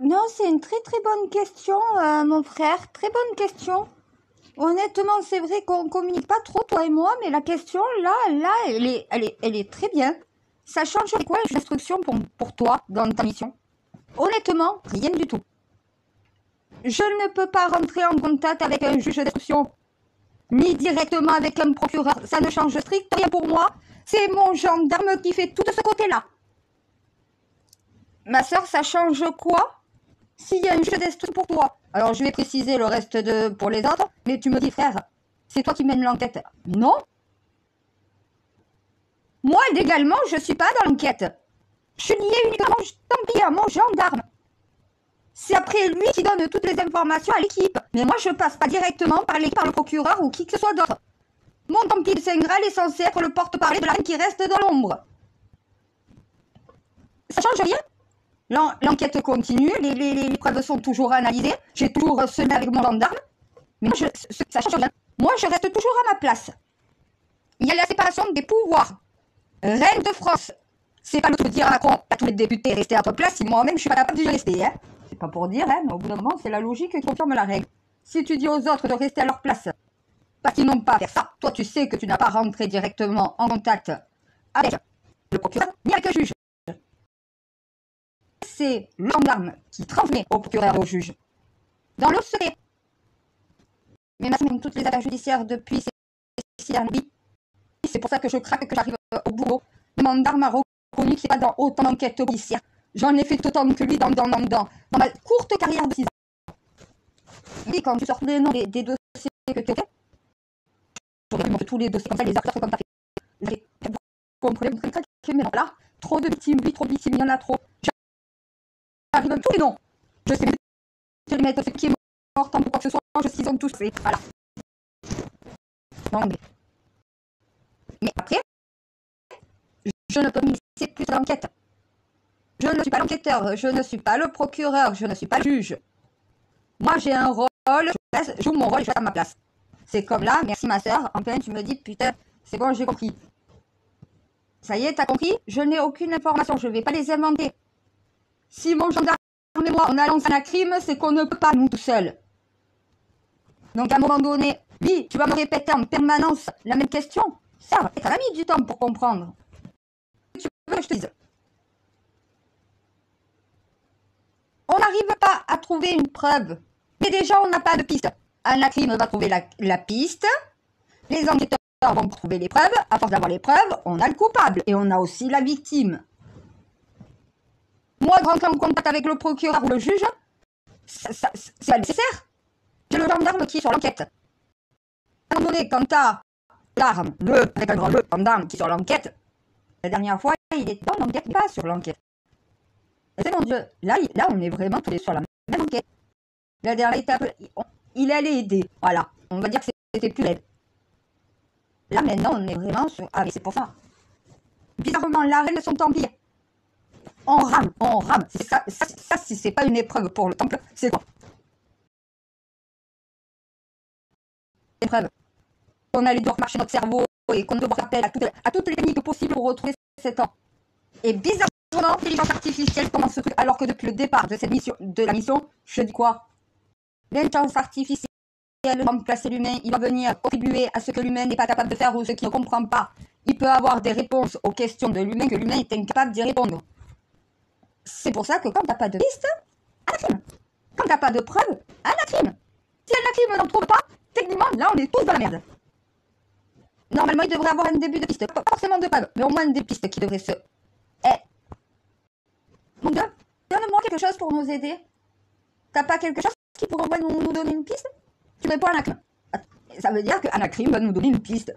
Non, c'est une très très bonne question, mon frère. Très bonne question. Honnêtement, c'est vrai qu'on communique pas trop, toi et moi, mais la question, là, elle est très bien. Ça change quoi les instructions pour toi dans ta mission? Honnêtement, rien du tout. Je ne peux pas rentrer en contact avec un juge d'instruction, ni directement avec un procureur. Ça ne change strictement rien pour moi. C'est mon gendarme qui fait tout de ce côté-là. Ma soeur, ça change quoi s'il y a un juge d'instruction pour toi? Alors, je vais préciser le reste pour les autres, mais tu me dis, frère, c'est toi qui mènes l'enquête. Non. Moi, légalement, je ne suis pas dans l'enquête. Je suis lié uniquement, tant pis, à mon gendarme. C'est après lui qui donne toutes les informations à l'équipe. Mais moi, je ne passe pas directement par l'équipe, par le procureur ou qui que ce soit d'autre. Mon Templier de Saint-Graal est censé être le porte-parole de la reine qui reste dans l'ombre. Ça change rien. L'enquête continue, les preuves sont toujours analysées. J'ai toujours semé avec mon gendarme. Mais moi, ça change rien. Moi, je reste toujours à ma place. Il y a la séparation des pouvoirs. Reine de France. C'est pas le tout de dire à Macron, à tous les députés, rester à votre place, si moi-même je suis pas capable d'y rester. Hein. C'est pas pour dire, hein, mais au bout d'un moment, c'est la logique qui confirme la règle. Si tu dis aux autres de rester à leur place, parce qu'ils n'ont pas à faire ça, toi tu sais que tu n'as pas rentré directement en contact avec le procureur ni avec le juge. C'est le gendarme qui transmet au procureur et au juge. Dans le secret. Mais maintenant, toutes les affaires judiciaires depuis c'est pour ça que je craque que j'arrive au boulot. Mon gendarme a reconnu que c'est pas dans autant d'enquêtes policières. J'en ai fait autant que lui dans ma courte carrière de 6 ans. Et quand tu sors les noms des dossiers que tu as fait, je regarde tous les dossiers comme ça, les acteurs comme ça. Vous comprenez, mais non, là, trop de victimes, oui, trop de victimes, il y en a trop. J'arrive à tous les noms. Je sais les mettre ce qui est mort, tant pour quoi que ce soit, je sais qu'ils ont tous fait. Voilà. Donc, mais après, je ne peux m'initier plus à l'enquête. Je ne suis pas l'enquêteur, je ne suis pas le procureur, je ne suis pas le juge. Moi, j'ai un rôle, je joue mon rôle et je reste à ma place. C'est comme là, merci ma soeur, enfin tu me dis, putain, c'est bon, j'ai compris. Ça y est, t'as compris? Je n'ai aucune information, je ne vais pas les inventer. Si mon gendarme et moi, on a lancé un crime, c'est qu'on ne peut pas, nous, tout seuls. Donc, à un moment donné, oui, tu vas me répéter en permanence la même question. Ça a mis du temps pour comprendre. Tu veux que je te dise? On n'arrive pas à trouver une preuve. Mais déjà, on n'a pas de piste. Anna-Crime va trouver la piste. Les enquêteurs vont trouver les preuves. À force d'avoir les preuves, on a le coupable. Et on a aussi la victime. Moi, de rentrer en contact avec le procureur ou le juge, c'est pas nécessaire. J'ai le gendarme qui est sur l'enquête. À un moment donné, quand t'as l'arme, avec un grand le gendarme qui est sur l'enquête, la dernière fois, il est dans l'enquête, il n'est pas sur l'enquête. C'est mon Dieu, là, on est vraiment tous les sur la même enquête. La dernière étape, il allait aider. Voilà, on va dire que c'était plus laid. Là, maintenant, on est vraiment sur... Ah, mais c'est pour ça. Bizarrement, la reine de son templier. On rame, on rame. Ça si c'est pas une épreuve pour le temple, c'est quoi? Épreuve. On allait devoir marcher notre cerveau et qu'on devra faire appel à toutes les techniques possibles pour retrouver cet temps. Et bizarrement, l'intelligence artificielle commence ce truc, alors que depuis le départ de la mission, je dis quoi? L'intelligence artificielle va remplacer l'humain, il va venir contribuer à ce que l'humain n'est pas capable de faire ou ce qu'il ne comprend pas. Il peut avoir des réponses aux questions de l'humain que l'humain est incapable d'y répondre. C'est pour ça que quand t'as pas de piste, anacrime. Quand t'as pas de preuve, anacrime. Si anacrime n'en trouve pas, techniquement, là on est tous dans la merde. Normalement, il devrait avoir un début de piste, pas forcément de preuve, mais au moins des pistes qui devraient se... Mon Dieu, donne-moi quelque chose pour nous aider. T'as pas quelque chose qui pourrait nous donner une piste? Tu réponds à Anacrime. Ça veut dire que Anacrime va nous donner une piste.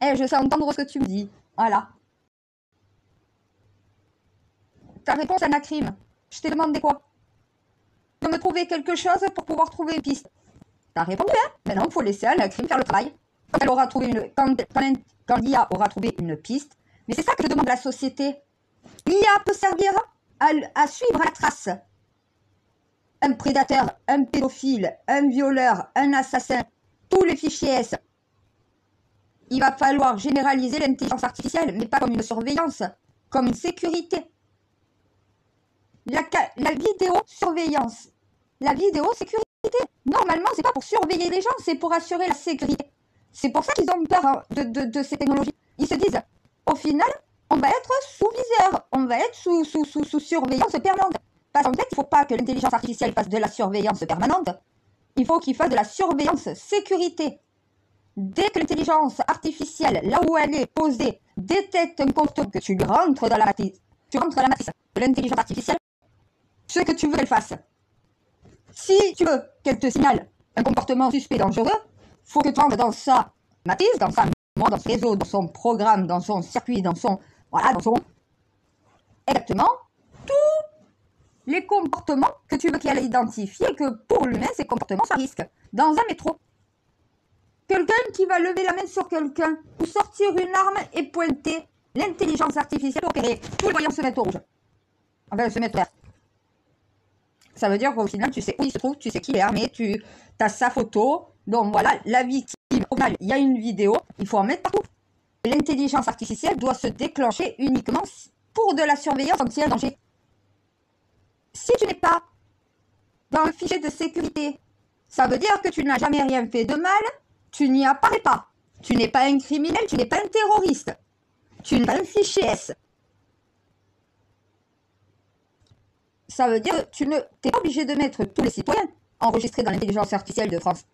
Je sais entendre ce que tu me dis. Voilà. Ta réponse, Anacrime. Je t'ai demandé quoi? De me trouver quelque chose pour pouvoir trouver une piste. T'as répondu, hein? Maintenant, il faut laisser Anacrime faire le travail. Quand elle aura trouvé quand l'IA aura trouvé une piste. Mais c'est ça que je demande à la société. L'IA peut servir à suivre à la trace un prédateur, un pédophile, un violeur, un assassin, tous les fichiers S. Il va falloir généraliser l'intelligence artificielle, mais pas comme une surveillance, comme une sécurité. la vidéosurveillance. La vidéosécurité. Normalement, c'est pas pour surveiller les gens, c'est pour assurer la sécurité. C'est pour ça qu'ils ont peur hein, de ces technologies. Ils se disent, au final, on va être sous viseur, on va être sous surveillance permanente. Parce qu'en fait, il ne faut pas que l'intelligence artificielle fasse de la surveillance permanente. Il faut qu'il fasse de la surveillance sécurité. Dès que l'intelligence artificielle, là où elle est posée, détecte un comportement que tu rentres dans la matrice, de l'intelligence artificielle, ce que tu veux qu'elle fasse. Si tu veux qu'elle te signale un comportement suspect dangereux, il faut que tu rentres dans sa matrice, dans sa mémoire, dans son réseau, dans son programme, dans son circuit, dans son... Voilà, dans son... Exactement, tous les comportements que tu veux qu'elle identifie et que pour l'humain, ces comportements sont à risque. Dans un métro, quelqu'un qui va lever la main sur quelqu'un ou sortir une arme et pointer, l'intelligence artificielle opérée, tous les voyants se mettent au rouge. Enfin, se mettent au vert. Ça veut dire qu'au final, tu sais où il se trouve, tu sais qui est armé, tu as sa photo. Donc voilà, la victime, au final, il y a une vidéo, il faut en mettre partout. L'intelligence artificielle doit se déclencher uniquement pour de la surveillance quand il y a un danger. Si tu n'es pas dans le fichier de sécurité, ça veut dire que tu n'as jamais rien fait de mal, tu n'y apparais pas. Tu n'es pas un criminel, tu n'es pas un terroriste. Tu n'es pas un fichier S. Ça veut dire que tu n'es pas obligé de mettre tous les citoyens enregistrés dans l'intelligence artificielle de France.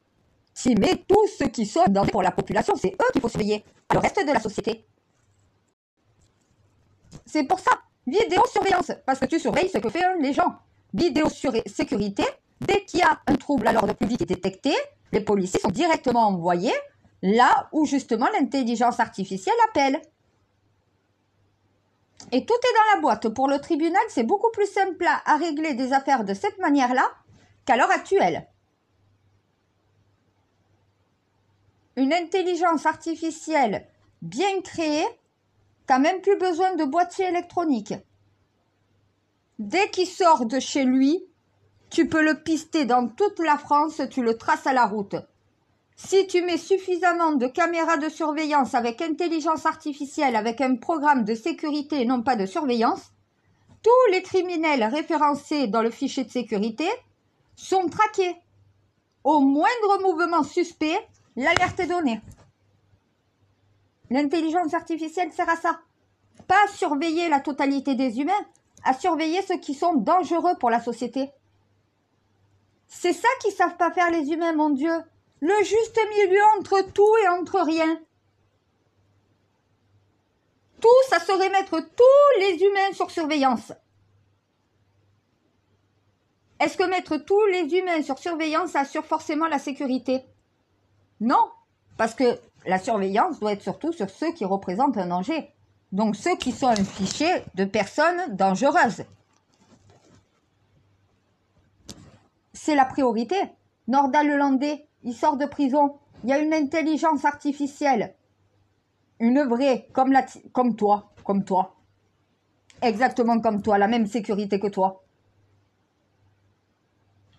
Tu mets tous ceux qui sont dans pour la population, c'est eux qu'il faut surveiller, le reste de la société. C'est pour ça, vidéosurveillance, parce que tu surveilles ce que font les gens. Vidéosécurité, dès qu'il y a un trouble à l'ordre public qui est détecté, les policiers sont directement envoyés là où justement l'intelligence artificielle appelle. Et tout est dans la boîte. Pour le tribunal, c'est beaucoup plus simple à régler des affaires de cette manière-là qu'à l'heure actuelle. Une intelligence artificielle bien créée, t'as même plus besoin de boîtier électronique. Dès qu'il sort de chez lui, tu peux le pister dans toute la France, tu le traces à la route. Si tu mets suffisamment de caméras de surveillance avec intelligence artificielle, avec un programme de sécurité et non pas de surveillance, tous les criminels référencés dans le fichier de sécurité sont traqués. Au moindre mouvement suspect, l'alerte est donnée. L'intelligence artificielle sert à ça. Pas à surveiller la totalité des humains, à surveiller ceux qui sont dangereux pour la société. C'est ça qu'ils savent pas faire les humains, mon Dieu. Le juste milieu entre tout et entre rien. Tout, ça serait mettre tous les humains sur surveillance. Est-ce que mettre tous les humains sur surveillance assure forcément la sécurité? Non, parce que la surveillance doit être surtout sur ceux qui représentent un danger. Donc ceux qui sont un fichier de personnes dangereuses. C'est la priorité. Nordal-Lelandais, il sort de prison. Il y a une intelligence artificielle. Une vraie, comme toi. Exactement comme toi, la même sécurité que toi.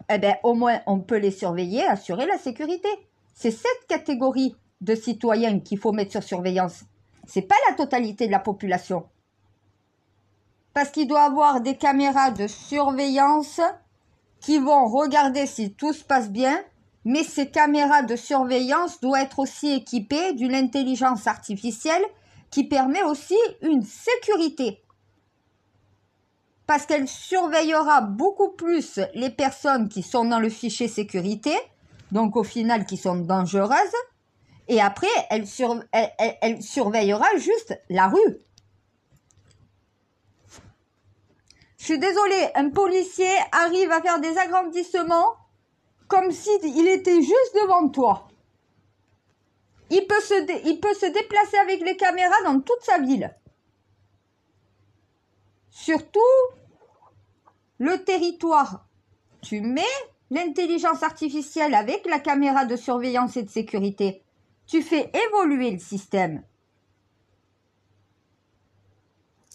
Eh bien, au moins, on peut les surveiller, assurer la sécurité. C'est cette catégorie de citoyens qu'il faut mettre sur surveillance. C'est pas la totalité de la population. Parce qu'il doit avoir des caméras de surveillance qui vont regarder si tout se passe bien, mais ces caméras de surveillance doivent être aussi équipées d'une intelligence artificielle qui permet aussi une sécurité. Parce qu'elle surveillera beaucoup plus les personnes qui sont dans le fichier sécurité, donc au final qui sont dangereuses, et après elle surveillera juste la rue. Je suis désolée, un policier arrive à faire des agrandissements comme s'il était juste devant toi. Il peut se déplacer avec les caméras dans toute sa ville. Surtout le territoire. Tu mets l'intelligence artificielle avec la caméra de surveillance et de sécurité. Tu fais évoluer le système.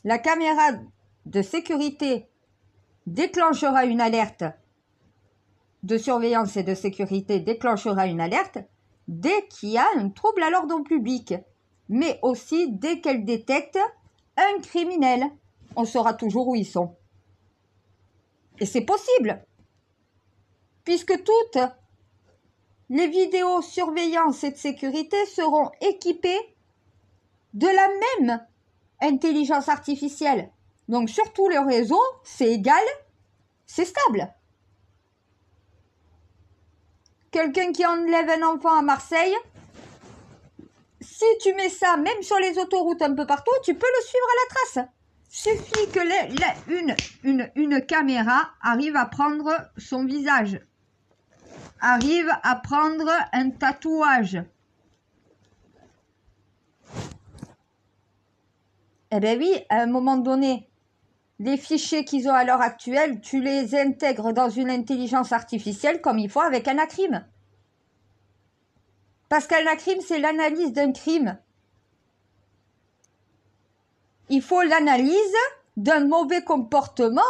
La caméra de sécurité déclenchera une alerte de surveillance et de sécurité, déclenchera une alerte dès qu'il y a un trouble à l'ordre public, mais aussi dès qu'elle détecte un criminel. On saura toujours où ils sont. Et c'est possible, puisque toutes les vidéosurveillance et de sécurité seront équipées de la même intelligence artificielle. Donc sur tous les réseaux, c'est égal, c'est stable. Quelqu'un qui enlève un enfant à Marseille, si tu mets ça même sur les autoroutes un peu partout, tu peux le suivre à la trace. Suffit que une caméra arrive à prendre son visage, arrive à prendre un tatouage. Eh bien oui, à un moment donné, les fichiers qu'ils ont à l'heure actuelle, tu les intègres dans une intelligence artificielle comme il faut avec un crime. Parce qu'un crime, c'est l'analyse d'un crime. Il faut l'analyse d'un mauvais comportement,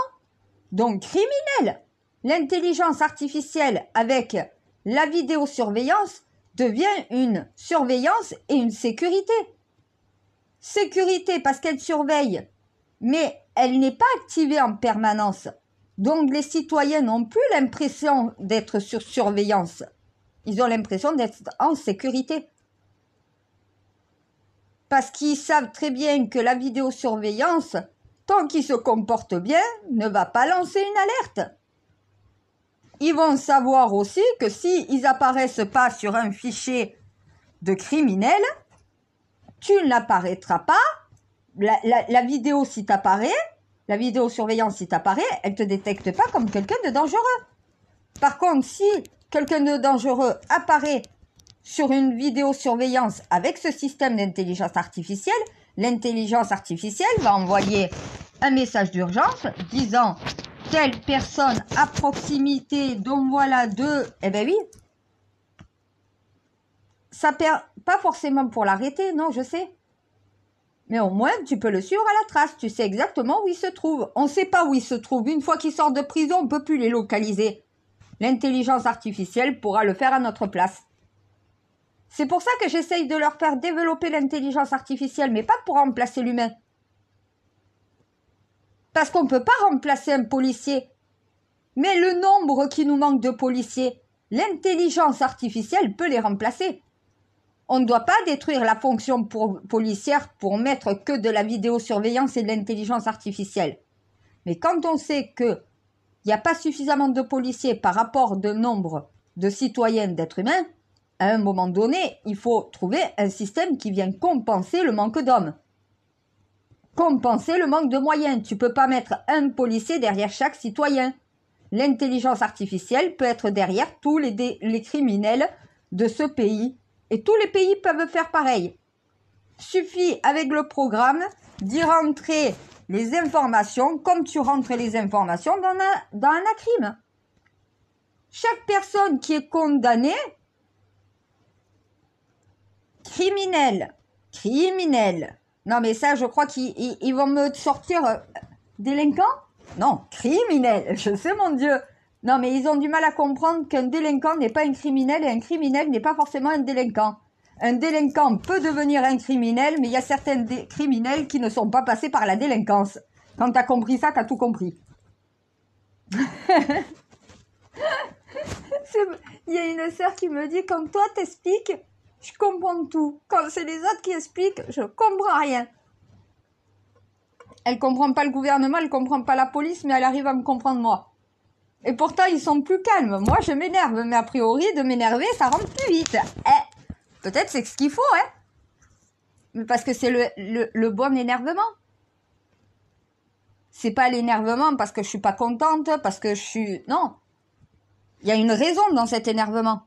donc criminel. L'intelligence artificielle avec la vidéosurveillance devient une surveillance et une sécurité. Sécurité parce qu'elle surveille, mais elle n'est pas activée en permanence. Donc les citoyens n'ont plus l'impression d'être sur surveillance. Ils ont l'impression d'être en sécurité. Parce qu'ils savent très bien que la vidéosurveillance, tant qu'ils se comportent bien, ne va pas lancer une alerte. Ils vont savoir aussi que s'ils n'apparaissent pas sur un fichier de criminel, tu n'apparaîtras pas. La vidéo, si t'apparaît, la vidéosurveillance, si t'apparaît, elle ne te détecte pas comme quelqu'un de dangereux. Par contre, si quelqu'un de dangereux apparaît sur une vidéosurveillance avec ce système d'intelligence artificielle, l'intelligence artificielle va envoyer un message d'urgence disant « Telle personne à proximité, dont voilà deux... » Eh bien oui, ça perd pas forcément pour l'arrêter, non, je sais. Mais au moins, tu peux le suivre à la trace. Tu sais exactement où il se trouve. On ne sait pas où il se trouve. Une fois qu'il sort de prison, on ne peut plus les localiser. L'intelligence artificielle pourra le faire à notre place. C'est pour ça que j'essaye de leur faire développer l'intelligence artificielle, mais pas pour remplacer l'humain. Parce qu'on ne peut pas remplacer un policier. Mais le nombre qui nous manque de policiers, l'intelligence artificielle peut les remplacer. On ne doit pas détruire la fonction policière pour mettre que de la vidéosurveillance et de l'intelligence artificielle. Mais quand on sait qu'il n'y a pas suffisamment de policiers par rapport au nombre de citoyens, d'êtres humains, à un moment donné, il faut trouver un système qui vienne compenser le manque d'hommes. Compenser le manque de moyens. Tu ne peux pas mettre un policier derrière chaque citoyen. L'intelligence artificielle peut être derrière tous les criminels de ce pays. Et tous les pays peuvent faire pareil. Suffit avec le programme d'y rentrer les informations comme tu rentres les informations dans un crime. Chaque personne qui est condamnée, criminel. Non mais ça je crois qu'ils vont me sortir délinquant. Non, criminel, je sais mon Dieu. Non, mais ils ont du mal à comprendre qu'un délinquant n'est pas un criminel et un criminel n'est pas forcément un délinquant. Un délinquant peut devenir un criminel, mais il y a certains criminels qui ne sont pas passés par la délinquance. Quand tu as compris ça, tu as tout compris. Il y a une sœur qui me dit, quand toi t'expliques, je comprends tout. Quand c'est les autres qui expliquent, je comprends rien. Elle comprend pas le gouvernement, elle comprend pas la police, mais elle arrive à me comprendre moi. Et pourtant, ils sont plus calmes. Moi, je m'énerve. Mais a priori, de m'énerver, ça rentre plus vite. Peut-être c'est ce qu'il faut, hein. Mais parce que c'est le bon énervement. C'est pas l'énervement parce que je suis pas contente, parce que je suis... Non. Il y a une raison dans cet énervement.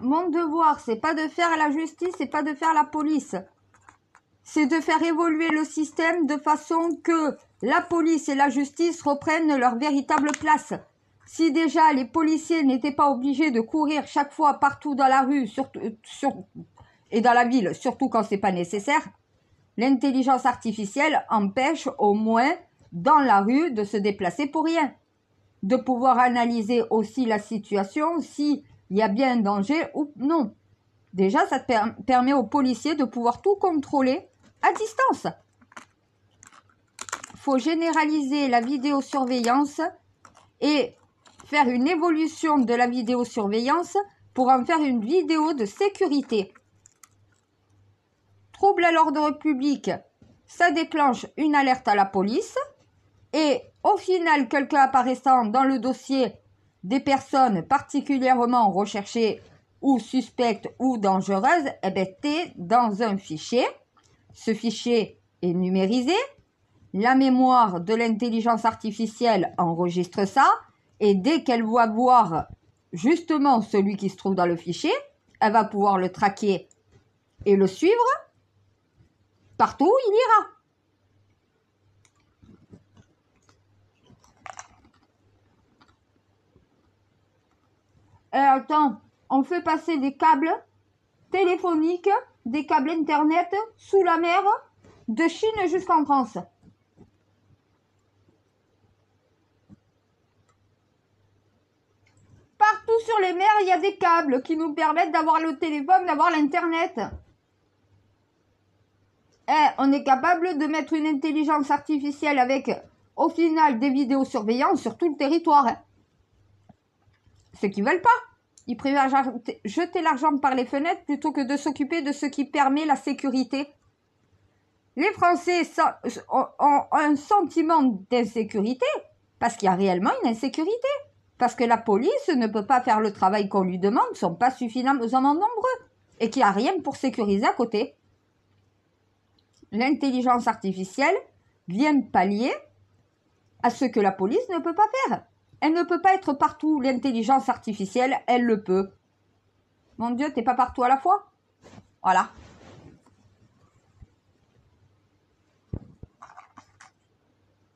Mon devoir, c'est pas de faire la justice, c'est pas de faire la police. C'est de faire évoluer le système de façon que la police et la justice reprennent leur véritable place. Si déjà les policiers n'étaient pas obligés de courir chaque fois partout dans la rue et dans la ville, surtout quand c'est pas nécessaire, l'intelligence artificielle empêche au moins dans la rue de se déplacer pour rien. De pouvoir analyser aussi la situation, s'il y a bien un danger ou non. Déjà, ça permet aux policiers de pouvoir tout contrôler à distance. faut généraliser la vidéosurveillance et faire une évolution de la vidéosurveillance pour en faire une vidéo de sécurité. Trouble à l'ordre public, ça déclenche une alerte à la police et au final, quelqu'un apparaissant dans le dossier des personnes particulièrement recherchées ou suspectes ou dangereuses, eh bien, t'es dans un fichier. Ce fichier est numérisé. La mémoire de l'intelligence artificielle enregistre ça. Et dès qu'elle va voir justement celui qui se trouve dans le fichier, elle va pouvoir le traquer et le suivre partout où il ira. Et attends, on fait passer des câbles téléphoniques, des câbles internet sous la mer, de Chine jusqu'en France. Partout sur les mers, il y a des câbles qui nous permettent d'avoir le téléphone, d'avoir l'internet. Et on est capable de mettre une intelligence artificielle avec, au final, des vidéosurveillance sur tout le territoire. Ceux qui veulent pas. Ils préfèrent jeter l'argent par les fenêtres plutôt que de s'occuper de ce qui permet la sécurité. Les Français ont un sentiment d'insécurité parce qu'il y a réellement une insécurité. Parce que la police ne peut pas faire le travail qu'on lui demande, ne sont pas suffisamment nombreux et qu'il n'y a rien pour sécuriser à côté. L'intelligence artificielle vient pallier à ce que la police ne peut pas faire. Elle ne peut pas être partout. L'intelligence artificielle, elle le peut. Mon Dieu, t'es pas partout à la fois? Voilà.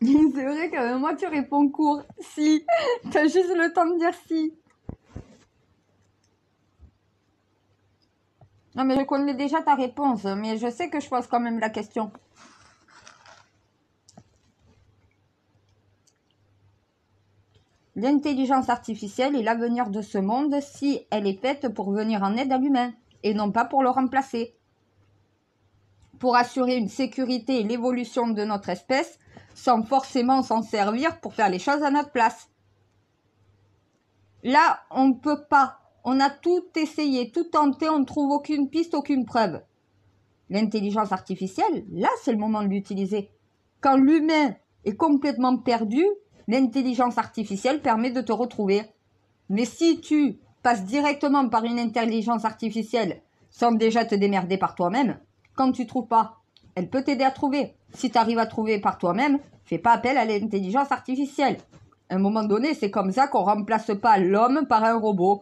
C'est vrai que moi, tu réponds court. Si. T'as juste le temps de dire si. Non, mais je connais déjà ta réponse. Mais je sais que je pose quand même la question. L'intelligence artificielle est l'avenir de ce monde si elle est faite pour venir en aide à l'humain et non pas pour le remplacer. Pour assurer une sécurité et l'évolution de notre espèce sans forcément s'en servir pour faire les choses à notre place. Là, on ne peut pas. On a tout essayé, tout tenté, on ne trouve aucune piste, aucune preuve. L'intelligence artificielle, là, c'est le moment de l'utiliser. Quand l'humain est complètement perdu, l'intelligence artificielle permet de te retrouver. Mais si tu passes directement par une intelligence artificielle sans déjà te démerder par toi-même, quand tu ne trouves pas, elle peut t'aider à trouver. Si tu arrives à trouver par toi-même, fais pas appel à l'intelligence artificielle. À un moment donné, c'est comme ça qu'on ne remplace pas l'homme par un robot.